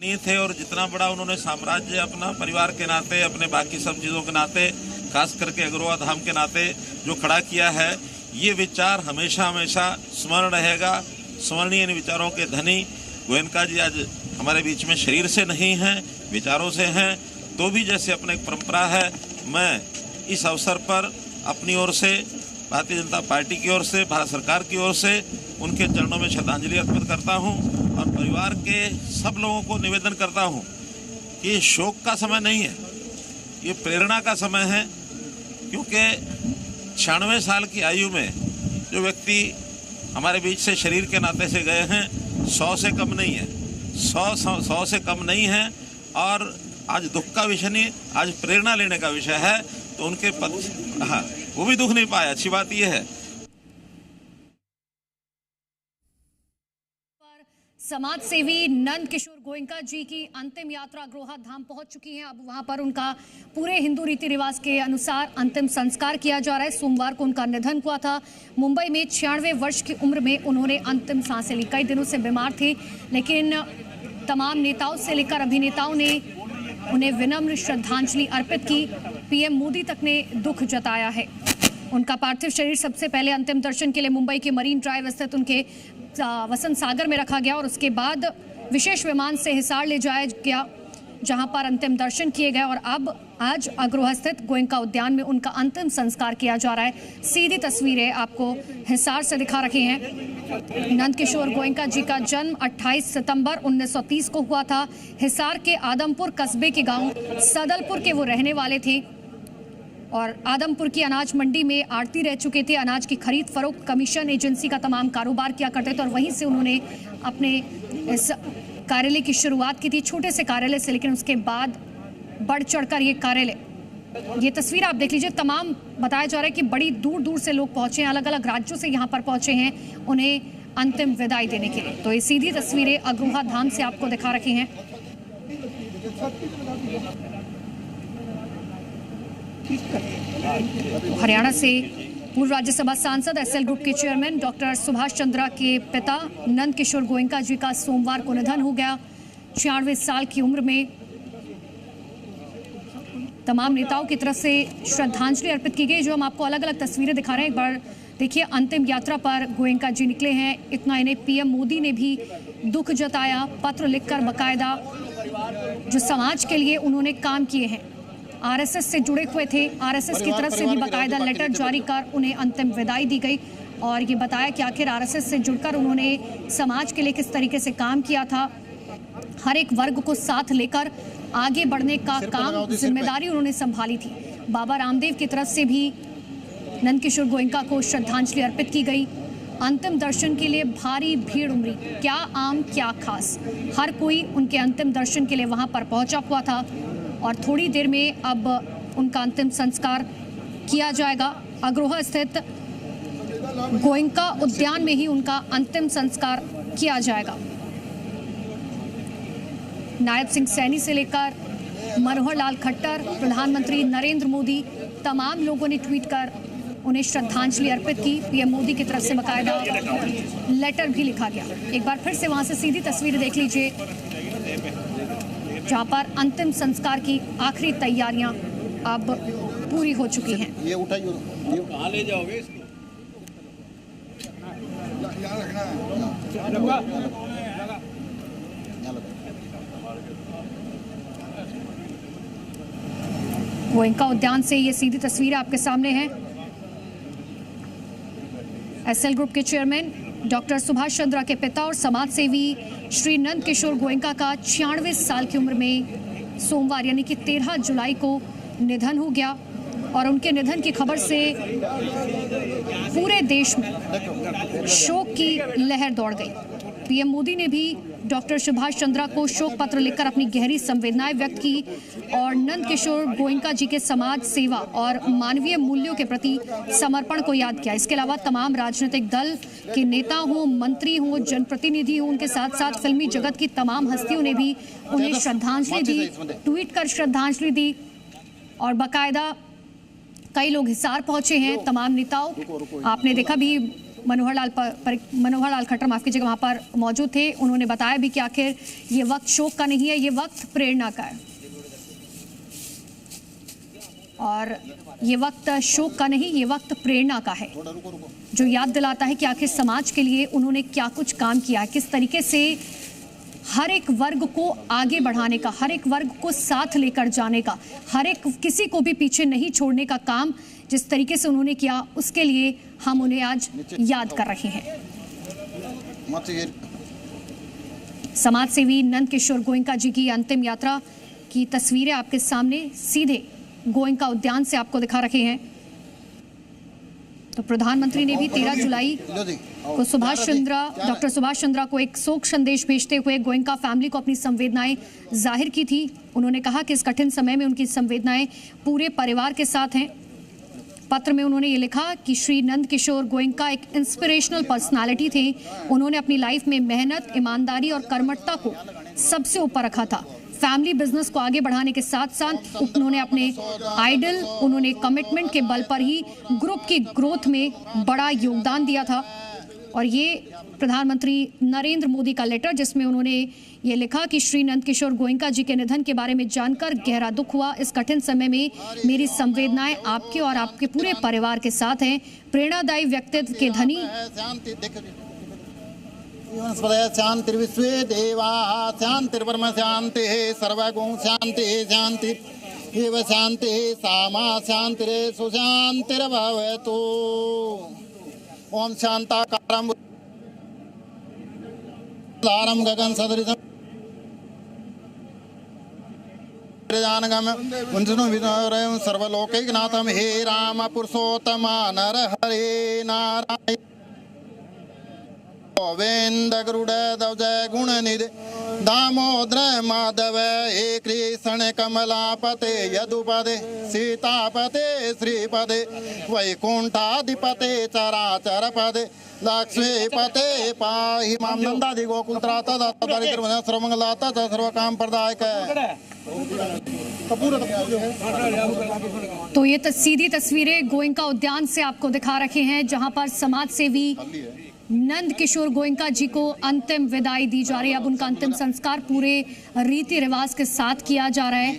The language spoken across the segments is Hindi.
नहीं थे और जितना बड़ा उन्होंने साम्राज्य अपना परिवार के नाते, अपने बाकी सब चीज़ों के नाते, खास करके अग्रवा धाम के नाते जो खड़ा किया है, ये विचार हमेशा हमेशा स्मरण रहेगा। स्मरणीय विचारों के धनी गोयनका जी आज हमारे बीच में शरीर से नहीं हैं, विचारों से हैं, तो भी जैसे अपने एक परंपरा है, मैं इस अवसर पर अपनी ओर से, भारतीय जनता पार्टी की ओर से, भारत सरकार की ओर से उनके चरणों में श्रद्धांजलि अर्पित करता हूं और परिवार के सब लोगों को निवेदन करता हूं कि ये शोक का समय नहीं है, ये प्रेरणा का समय है। क्योंकि 96 साल की आयु में जो व्यक्ति हमारे बीच से शरीर के नाते से गए हैं, 100 से कम नहीं है, 100 से कम नहीं है। और आज दुख का विषय नहीं, आज प्रेरणा लेने का विषय है। तो उनके पद, हाँ, वो भी दुख नहीं पाया, अच्छी बात यह है। समाज सेवी नंद किशोर गोयनका जी की अंतिम यात्रा अग्रोहा धाम पहुंच चुकी है। अब वहां पर उनका पूरे हिंदू रीति रिवाज के अनुसार अंतिम संस्कार किया जा रहा है। सोमवार को उनका निधन हुआ था। मुंबई में 96 वर्ष की उम्र में उन्होंने अंतिम सांसें ली। कई दिनों से बीमार थे, लेकिन तमाम नेताओं से लेकर अभिनेताओं ने उन्हें विनम्र श्रद्धांजलि अर्पित की। पीएम मोदी तक ने दुख जताया है। उनका पार्थिव शरीर सबसे पहले अंतिम दर्शन के लिए मुंबई के मरीन ड्राइव स्थित उनके वसंत सागर में रखा गया और उसके बाद विशेष विमान से हिसार ले जाया गया, जहां पर अंतिम दर्शन किए गए। और अब आज अग्रोहा स्थित गोयनका उद्यान में उनका अंतिम संस्कार किया जा रहा है। सीधी तस्वीरें आपको हिसार से दिखा रखे हैं। नंद किशोर गोयनका जी का जन्म 28 सितंबर 1930 को हुआ था। हिसार के आदमपुर कस्बे के गांव सदलपुर के वो रहने वाले थे और आदमपुर की अनाज मंडी में आड़ती रह चुके थे। अनाज की खरीद फरोख्त कमीशन एजेंसी का तमाम कारोबार किया करते थे और वहीं से उन्होंने अपने इस कार्यालय की शुरुआत की थी, छोटे से कार्यालय से, लेकिन उसके बाद बढ़ चढ़कर ये कार्यालय, ये तस्वीर आप देख लीजिए। तमाम बताया जा रहा है कि बड़ी दूर दूर से लोग पहुंचे हैं, अलग अलग राज्यों से यहाँ पर पहुंचे हैं उन्हें अंतिम विदाई देने के लिए। तो ये सीधी तस्वीरें अग्रोहा धाम से आपको दिखा रखी हैं। हरियाणा से पूर्व राज्यसभा सांसद एसएल ग्रुप के चेयरमैन डॉक्टर सुभाष चंद्रा के पिता नंद किशोर गोयनका जी का सोमवार को निधन हो गया। 96 साल की उम्र में तमाम नेताओं की तरफ से श्रद्धांजलि अर्पित की गई। जो हम आपको अलग अलग तस्वीरें दिखा रहे हैं, एक बार देखिए। अंतिम यात्रा पर गोयनका जी निकले हैं। इतना इन्हें पीएम मोदी ने भी दुख जताया, पत्र लिखकर बकायदा जो समाज के लिए उन्होंने काम किए हैं, आरएसएस से जुड़े हुए थे, आरएसएस की तरफ से भी बाकायदा लेटर जारी कर उन्हें अंतिम विदाई दी गई और ये बताया कि आखिर आरएसएस से जुड़कर उन्होंने समाज के लिए किस तरीके से काम किया था। हर एक वर्ग को साथ लेकर आगे बढ़ने का काम, जिम्मेदारी उन्होंने संभाली थी। बाबा रामदेव की तरफ से भी नंद किशोर गोयनका को श्रद्धांजलि अर्पित की गई। अंतिम दर्शन के लिए भारी भीड़ उमड़ी, क्या आम क्या खास, हर कोई उनके अंतिम दर्शन के लिए वहां पर पहुंचा हुआ था और थोड़ी देर में अब उनका अंतिम संस्कार किया जाएगा। अग्रोहा स्थित गोयनका उद्यान में ही उनका अंतिम संस्कार किया जाएगा। नायब सिंह सैनी से लेकर मनोहर लाल खट्टर, प्रधानमंत्री नरेंद्र मोदी, तमाम लोगों ने ट्वीट कर उन्हें श्रद्धांजलि अर्पित की। पीएम मोदी की तरफ से बाकायदा लेटर भी लिखा गया। एक बार फिर से वहां से सीधी तस्वीरें देख लीजिए, जहां पर अंतिम संस्कार की आखिरी तैयारियां अब पूरी हो चुकी हैं। ये उठाइए, कहां ले जाओगे इसको? गोयनका उद्यान से ये सीधी तस्वीरें आपके सामने हैं। एसएल ग्रुप के चेयरमैन डॉक्टर सुभाष चंद्रा के पिता और समाज सेवी श्री नंद किशोर गोयनका का 96 साल की उम्र में सोमवार यानी कि 13 जुलाई को निधन हो गया और उनके निधन की खबर से पूरे देश में शोक की लहर दौड़ गई। पीएम मोदी ने भी डॉक्टर सुभाष चंद्रा को शोक पत्र लिखकर अपनी गहरी संवेदनाएं व्यक्त की और नंद किशोर गोयनका जी के समाज सेवा और मानवीय मूल्यों के प्रति समर्पण को याद किया। इसके अलावा तमाम राजनीतिक दल के नेता हों, मंत्री हों, जनप्रतिनिधि हों, उनके साथ साथ फिल्मी जगत की तमाम हस्तियों ने भी उन्हें श्रद्धांजलि दी, ट्वीट कर श्रद्धांजलि दी और बाकायदा कई लोग हिसार पहुंचे हैं। तमाम नेताओं, आपने देखा भी मनोहर लाल खट्टर माफ कीजिएगा वहां पर मौजूद थे। उन्होंने बताया भी कि आखिर ये वक्त शोक का नहीं है, ये वक्त प्रेरणा का है। और ये वक्त शोक का नहीं, ये वक्त प्रेरणा का है, जो याद दिलाता है कि आखिर समाज के लिए उन्होंने क्या कुछ काम किया है, किस तरीके से हर एक वर्ग को आगे बढ़ाने का, हर एक वर्ग को साथ लेकर जाने का, हर एक किसी को भी पीछे नहीं छोड़ने का काम जिस तरीके से उन्होंने किया, उसके लिए हम उन्हें आज याद कर रहे हैं। समाज सेवी नंद किशोर गोयनका जी की अंतिम यात्रा की तस्वीरें आपके सामने सीधे गोयनका उद्यान से आपको दिखा रहे हैं। तो प्रधानमंत्री ने भी 13 जुलाई को डॉक्टर सुभाष चंद्रा को एक शोक संदेश भेजते हुए गोयनका फैमिली को अपनी संवेदनाएं जाहिर की थी। उन्होंने कहा कि इस कठिन समय में उनकी संवेदनाएं पूरे परिवार के साथ हैं। पत्र में उन्होंने ये लिखा कि श्री नंद किशोर गोयनका एक इंस्पिरेशनल पर्सनालिटी थे। उन्होंने अपनी लाइफ में मेहनत, ईमानदारी और कर्मठता को सबसे ऊपर रखा था। फैमिली बिजनेस को आगे बढ़ाने के साथ साथ उन्होंने अपने आइडल, उन्होंने कमिटमेंट के बल पर ही ग्रुप की ग्रोथ में बड़ा योगदान दिया था। और ये प्रधानमंत्री नरेंद्र मोदी का लेटर, जिसमें उन्होंने ये लिखा कि श्री नंद किशोर गोयनका जी के निधन के बारे में जानकर गहरा दुख हुआ। इस कठिन समय में मेरी संवेदनाएं आपके और आपके पूरे परिवार के साथ हैं। प्रेरणादायी व्यक्तित्व के धनी शांतिर्विश्वे देवा शांतिर्ब्रह्म शांति सर्वगुण शांति शांति एव शांति सामा शांतिरे सुशांतिर्भवतु। ओम शांताकारं दारं गगन सदृशं जानगम विष्णु विष्णु सर्वलोकैकनाथं हे राम पुरुषोत्तम नर हरे नारायण गोविंद गरुड़ ध्वज गुण निधि दामोदर माधव हे कृष्ण कमलापते यदुपदे सीतापते श्रीपदे वैकुंठाधिपते चराचर पदे लक्ष्मीपते पाहि मां नंदादि गोकुल त्राता दारिद्र्य सर्वमंगलाता सर्व काम प्रदायक। तो ये सीधी तस्वीरें गोयनका उद्यान से आपको दिखा रखे हैं, जहां पर समाज सेवी नंद किशोर गोयनका जी को अंतिम विदाई दी जा रही है। अब उनका अंतिम संस्कार पूरे रीति रिवाज के साथ किया जा रहा है।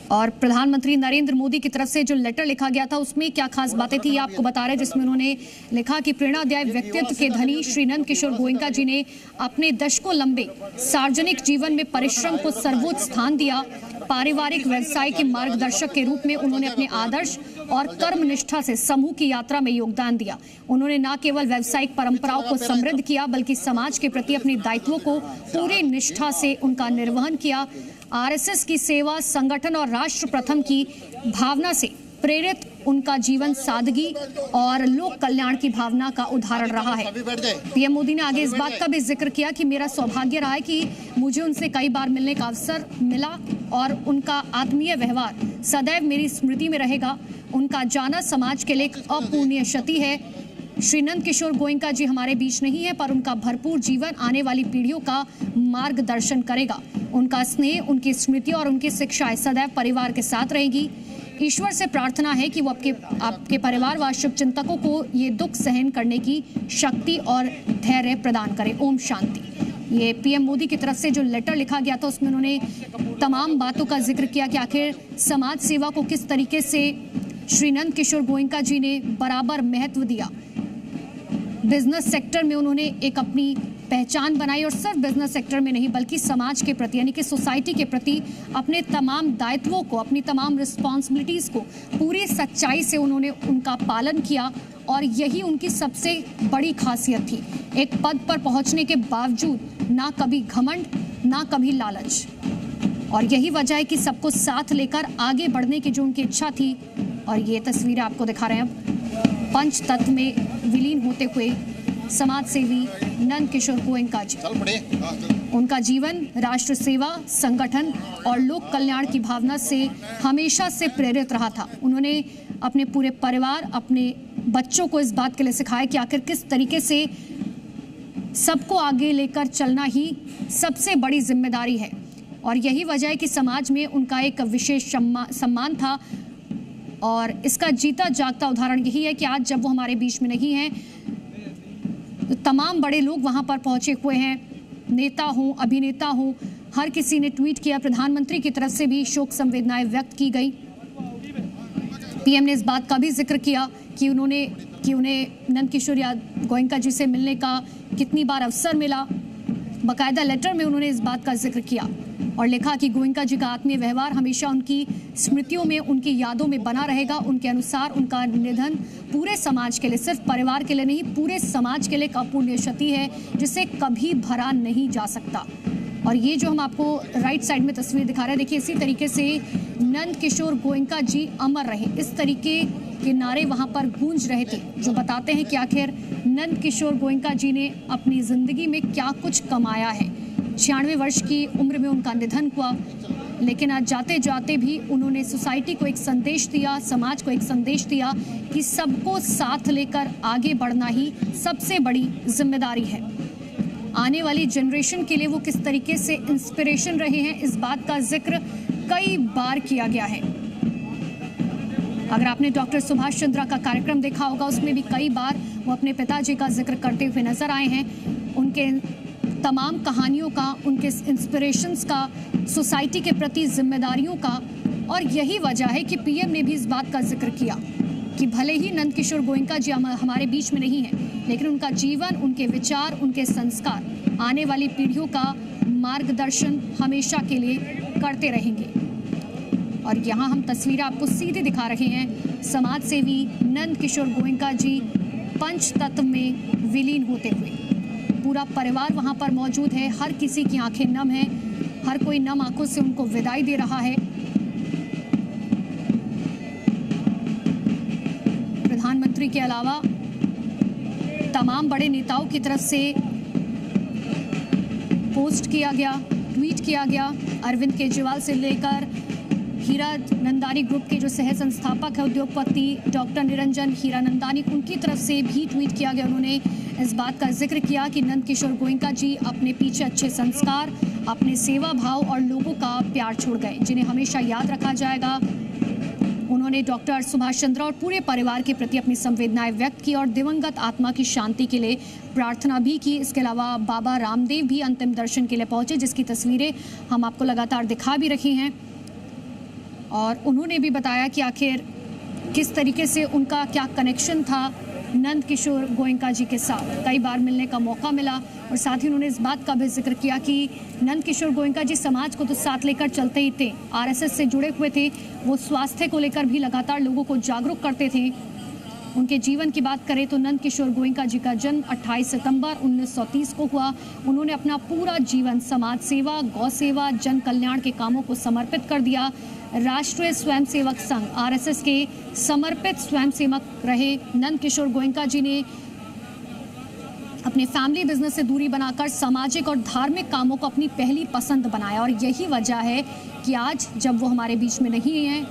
और प्रधानमंत्री नरेंद्र मोदी की तरफ से जो लेटर लिखा गया था, उसमें क्या खास बातें थी, ये आपको बता रहे हैं, जिसमें उन्होंने लिखा कि प्रेरणादायी व्यक्तित्व के धनी श्री नंद किशोर गोयनका जी ने अपने दशकों लंबे सार्वजनिक जीवन में परिश्रम को सर्वोच्च स्थान दिया। पारिवारिक व्यवसाय के मार्गदर्शक के रूप में उन्होंने अपने आदर्श और कर्म निष्ठा से समूह की यात्रा में योगदान दिया। उन्होंने न केवल व्यावसायिक परंपराओं को समृद्ध किया, बल्कि समाज के प्रति अपने दायित्वों को पूरी निष्ठा से उनका निर्वहन किया। आरएसएस की सेवा, संगठन और राष्ट्र प्रथम की भावना से प्रेरित उनका जीवन सादगी और लोक कल्याण की भावना का उदाहरण रहा है। पीएम मोदी ने आगे इस बात का भी जिक्र किया कि मेरा सौभाग्य रहा है कि मुझे उनसे कई बार मिलने का अवसर मिला और उनका आत्मीय व्यवहार सदैव मेरी स्मृति में रहेगा। उनका जाना समाज के लिए एक अपूर्णीय क्षति है। श्री नंद किशोर गोयनका जी हमारे बीच नहीं है, पर उनका भरपूर जीवन आने वाली पीढ़ियों का मार्गदर्शन करेगा। उनका स्नेह, उनकी स्मृति और उनकी शिक्षाएं सदैव परिवार के साथ रहेगी। ईश्वर से प्रार्थना है कि वो आपके परिवार व शुभचिंतकों को ये दुख सहन करने की शक्ति और धैर्य प्रदान करे। ओम शांति। ये पीएम मोदी की तरफ से जो लेटर लिखा गया था, उसमें उन्होंने तमाम बातों का जिक्र किया कि आखिर समाज सेवा को किस तरीके से श्री नंद किशोर गोयनका जी ने बराबर महत्व दिया। बिजनेस सेक्टर में उन्होंने एक अपनी पहचान बनाई, और सिर्फ बिजनेस सेक्टर में नहीं बल्कि समाज के प्रति यानी कि सोसाइटी के प्रति अपने तमाम दायित्वों को, अपनी तमाम रिस्पॉन्सिबिलिटीज़ को पूरी सच्चाई से उन्होंने उनका पालन किया। और यही उनकी सबसे बड़ी खासियत थी। एक पद पर पहुंचने के बावजूद ना कभी घमंड, ना कभी लालच, और यही वजह है कि सबको साथ लेकर आगे बढ़ने की जो उनकी इच्छा थी। और ये तस्वीरें आपको दिखा रहे हैं अब पंच तत्व में विलीन होते हुए समाज सेवी नंद किशोर गोयनका जी। उनका जीवन राष्ट्र सेवा, संगठन और लोक कल्याण की भावना से हमेशा से प्रेरित रहा था। उन्होंने अपने पूरे परिवार, अपने बच्चों को इस बात के लिए सिखाया कि आखिर किस तरीके से सबको आगे लेकर चलना ही सबसे बड़ी जिम्मेदारी है। और यही वजह है कि समाज में उनका एक विशेष सम्मान था। और इसका जीता जागता उदाहरण यही है कि आज जब वो हमारे बीच में नहीं है तो तमाम बड़े लोग वहां पर पहुंचे हुए हैं, नेता हों, अभिनेता हों, हर किसी ने ट्वीट किया। प्रधानमंत्री की तरफ से भी शोक संवेदनाएं व्यक्त की गई। पीएम ने इस बात का भी जिक्र किया कि उन्हें नंदकिशोर गोयनका जी से मिलने का कितनी बार अवसर मिला। बाकायदा लेटर में उन्होंने इस बात का जिक्र किया और लिखा कि गोयनका जी का आत्मीय व्यवहार हमेशा उनकी स्मृतियों में, उनकी यादों में बना रहेगा। उनके अनुसार उनका निधन पूरे समाज के लिए, सिर्फ परिवार के लिए नहीं, पूरे समाज के लिए एक अपूर्णीय क्षति है जिसे कभी भरा नहीं जा सकता। और ये जो हम आपको राइट साइड में तस्वीर दिखा रहे हैं, देखिए इसी तरीके से नंदकिशोर गोयनका जी अमर रहे, इस तरीके के नारे वहां पर गूंज रहे थे जो बताते हैं कि आखिर नंदकिशोर गोयनका जी ने अपनी जिंदगी में क्या कुछ कमाया है। 96 वर्ष की उम्र में उनका निधन हुआ, लेकिन आज जाते जाते भी उन्होंने सोसाइटी को एक संदेश दिया, समाज को एक संदेश दिया कि सबको साथ लेकर आगे बढ़ना ही सबसे बड़ी जिम्मेदारी है। आने वाली जनरेशन के लिए वो किस तरीके से इंस्पिरेशन रहे हैं, इस बात का जिक्र कई बार किया गया है। अगर आपने डॉक्टर सुभाष चंद्रा का कार्यक्रम देखा होगा, उसमें भी कई बार वो अपने पिताजी का जिक्र करते हुए नजर आए हैं। उनके तमाम कहानियों का, उनके इंस्पिरेशंस का, सोसाइटी के प्रति जिम्मेदारियों का, और यही वजह है कि पीएम ने भी इस बात का जिक्र किया कि भले ही नंदकिशोर गोयनका जी हमारे बीच में नहीं हैं, लेकिन उनका जीवन, उनके विचार, उनके संस्कार आने वाली पीढ़ियों का मार्गदर्शन हमेशा के लिए करते रहेंगे। और यहाँ हम तस्वीरें आपको सीधे दिखा रहे हैं समाज सेवी नंदकिशोर गोयनका जी पंचतत्व में विलीन होते हुए। पूरा परिवार वहाँ पर मौजूद है, हर किसी की आंखें नम हैं, हर कोई नम आंखों से उनको विदाई दे रहा है। प्रधानमंत्री के अलावा तमाम बड़े नेताओं की तरफ से पोस्ट किया गया, ट्वीट किया गया। अरविंद केजरीवाल से लेकर हीरा नंदानी ग्रुप के जो सह संस्थापक है उद्योगपति डॉक्टर निरंजन हीरानंदानी, उनकी तरफ से भी ट्वीट किया गया। उन्होंने इस बात का जिक्र किया कि नंदकिशोर गोयनका जी अपने पीछे अच्छे संस्कार, अपने सेवा भाव और लोगों का प्यार छोड़ गए, जिन्हें हमेशा याद रखा जाएगा। उन्होंने डॉक्टर सुभाष चंद्रा और पूरे परिवार के प्रति अपनी संवेदनाएं व्यक्त की और दिवंगत आत्मा की शांति के लिए प्रार्थना भी की। इसके अलावा बाबा रामदेव भी अंतिम दर्शन के लिए पहुंचे, जिसकी तस्वीरें हम आपको लगातार दिखा भी रही हैं। और उन्होंने भी बताया कि आखिर किस तरीके से उनका क्या कनेक्शन था नंदकिशोर गोयनका जी के साथ। कई बार मिलने का मौका मिला और साथ ही उन्होंने इस बात का भी जिक्र किया कि नंदकिशोर गोयनका जी समाज को तो साथ लेकर चलते ही थे, आरएसएस से जुड़े हुए थे, वो स्वास्थ्य को लेकर भी लगातार लोगों को जागरूक करते थे। उनके जीवन की बात करें तो नंदकिशोर गोयनका जी का जन्म 28 सितंबर 1930 को हुआ। उन्होंने अपना पूरा जीवन समाज सेवा, गौ सेवा, जन कल्याण के कामों को समर्पित कर दिया। राष्ट्रीय स्वयंसेवक संघ आरएसएस के समर्पित स्वयंसेवक रहे। नंदकिशोर गोयनका जी ने अपने फैमिली बिजनेस से दूरी बनाकर सामाजिक और धार्मिक कामों को अपनी पहली पसंद बनाया और यही वजह है कि आज जब वो हमारे बीच में नहीं हैं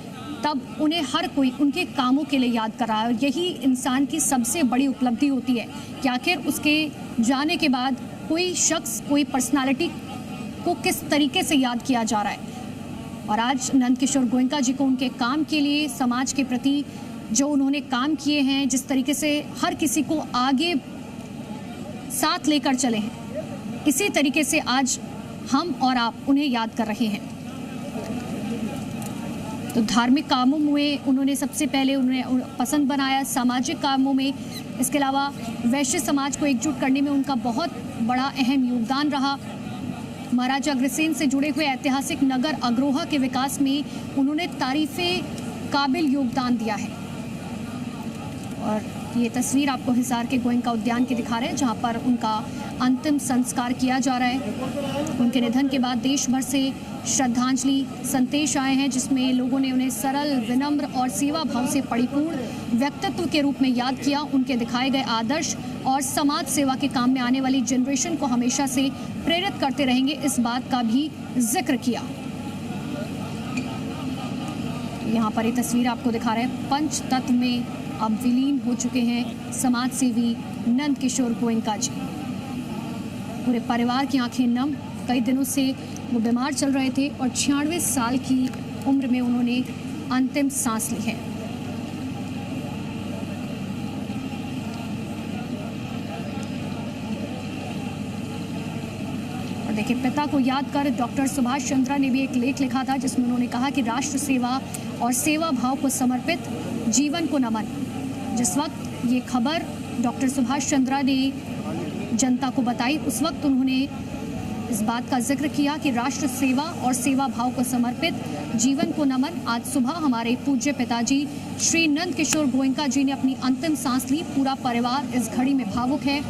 तब उन्हें हर कोई उनके कामों के लिए याद कर रहा है। और यही इंसान की सबसे बड़ी उपलब्धि होती है कि आखिर उसके जाने के बाद कोई शख्स, कोई पर्सनालिटी को किस तरीके से याद किया जा रहा है। और आज नंदकिशोर गोयनका जी को उनके काम के लिए, समाज के प्रति जो उन्होंने काम किए हैं, जिस तरीके से हर किसी को आगे साथ लेकर चले हैं, इसी तरीके से आज हम और आप उन्हें याद कर रहे हैं। तो धार्मिक कामों में उन्होंने सबसे पहले उन्हें पसंद बनाया, सामाजिक कामों में, इसके अलावा वैश्य समाज को एकजुट करने में उनका बहुत बड़ा अहम योगदान रहा। महाराजा अग्रसेन से जुड़े हुए ऐतिहासिक नगर अग्रोहा के विकास में उन्होंने तारीफे काबिल योगदान दिया है। और ये तस्वीर आपको हिसार के गोयनका उद्यान की दिखा रहे हैं, जहां पर उनका अंतिम संस्कार किया जा रहा है। उनके निधन के बाद देश भर से श्रद्धांजलि संदेश आए हैं, जिसमें लोगों ने उन्हें सरल, विनम्र और सेवा भाव से परिपूर्ण व्यक्तित्व के रूप में याद किया। उनके दिखाए गए आदर्श और समाज सेवा के काम में आने वाली जनरेशन को हमेशा से प्रेरित करते रहेंगे, इस बात का भी जिक्र किया। यहाँ पर ये तस्वीर आपको दिखा रहे हैं, पंचतत्व में अब विलीन हो चुके हैं समाज सेवी नंदकिशोर गोयनका जी। पूरे परिवार की आंखें नम, कई दिनों से वो बीमार चल रहे थे और 96 साल की उम्र में उन्होंने अंतिम सांस ली है। देखिए, पिता को याद कर डॉक्टर सुभाष चंद्रा ने भी एक लेख लिखा था जिसमें उन्होंने कहा कि राष्ट्र सेवा और सेवा भाव को समर्पित जीवन को नमन। जिस वक्त ये खबर डॉक्टर सुभाष चंद्रा ने जनता को बताई, उस वक्त उन्होंने इस बात का जिक्र किया कि राष्ट्र सेवा और सेवा भाव को समर्पित जीवन को नमन। आज सुबह हमारे पूज्य पिताजी श्री नंद किशोर गोयनका जी ने अपनी अंतिम सांस ली। पूरा परिवार इस घड़ी में भावुक है,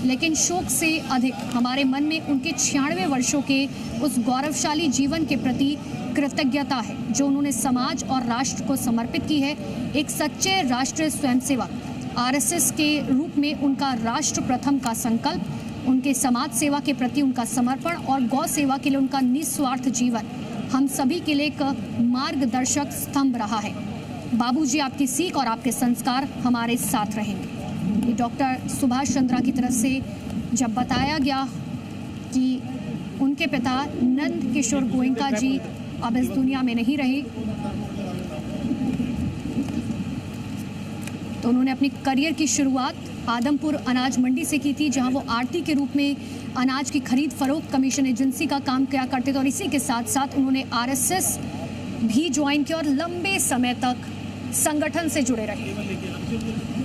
लेकिन शोक से अधिक हमारे मन में उनके 96 वर्षों के उस गौरवशाली जीवन के प्रति कृतज्ञता है जो उन्होंने समाज और राष्ट्र को समर्पित की है। एक सच्चे राष्ट्रीय स्वयंसेवक, आरएसएस के रूप में उनका राष्ट्र प्रथम का संकल्प, उनके समाज सेवा के प्रति उनका समर्पण और गौ सेवा के लिए उनका निस्वार्थ जीवन हम सभी के लिए एक मार्गदर्शक स्तंभ रहा है। बाबूजी, आपकी सीख और आपके संस्कार हमारे साथ रहेंगे। ये डॉक्टर सुभाष चंद्रा की तरफ से जब बताया गया कि उनके पिता नंद किशोर गोयनका जी अब इस दुनिया में नहीं रहे, तो उन्होंने अपनी करियर की शुरुआत आदमपुर अनाज मंडी से की थी, जहां वो आढ़ती के रूप में अनाज की खरीद फरोख्त कमीशन एजेंसी का काम किया करते थे। और इसी के साथ साथ उन्होंने आरएसएस भी ज्वाइन किया और लंबे समय तक संगठन से जुड़े रहे।